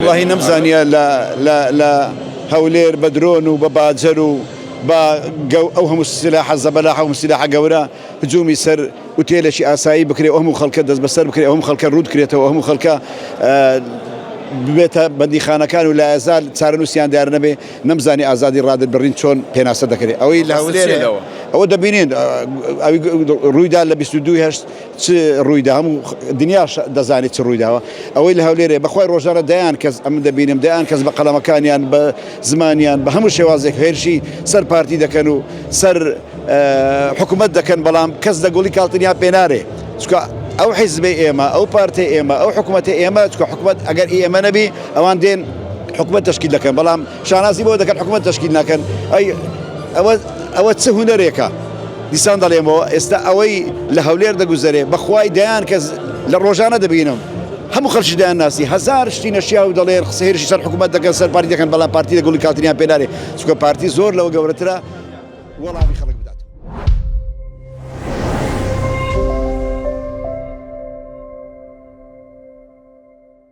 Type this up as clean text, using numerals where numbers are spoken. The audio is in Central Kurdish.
والله نمزانية لا هولير بدرون وبباجر او هم السلاح الزبلاحه هم السلاح جورا هجومي سر وتيل شي اساي بكري هم خلق دز بسر بكري هم خلق رود كريته وهم خلق بيت بدي خانه كان ولا يزال صار نسيان دار نبي نمزاني ازادي راد برين شلون بينا صدقني او لا ولير او دبينين او رويدا اللي بيسدوها رويدا هم الدنيا دزاني رويدا او لا ولير بخوي روجر ديان كز ام دبينم ديان كز بقلا مكانيان بزمانيان بهم شوازك غير شيء سر بارتي ده كانوا سر حكومه ده كان بلام كز دقولي كالتنيا بيناري او حزبي ايما او بارتي ايما او حكومه ايما تكون حكومه اگر ايما نبي اوان دين حكومه تشكيل لكن بلام شانازي بو دكان حكومه تشكيل لكن اي او تسهنريكا ديسان داليمو است اوي لهولير دغزري بخواي ديان كز للروجانه دبينهم هم خرج ديان ناسي هزار شتين اشياء ودولار خسير شي صار حكومه دكان سر بارتي كان بلام بارتي دغولي كاتريان بيناري سكو بارتي زور لو غورترا والله بيخلق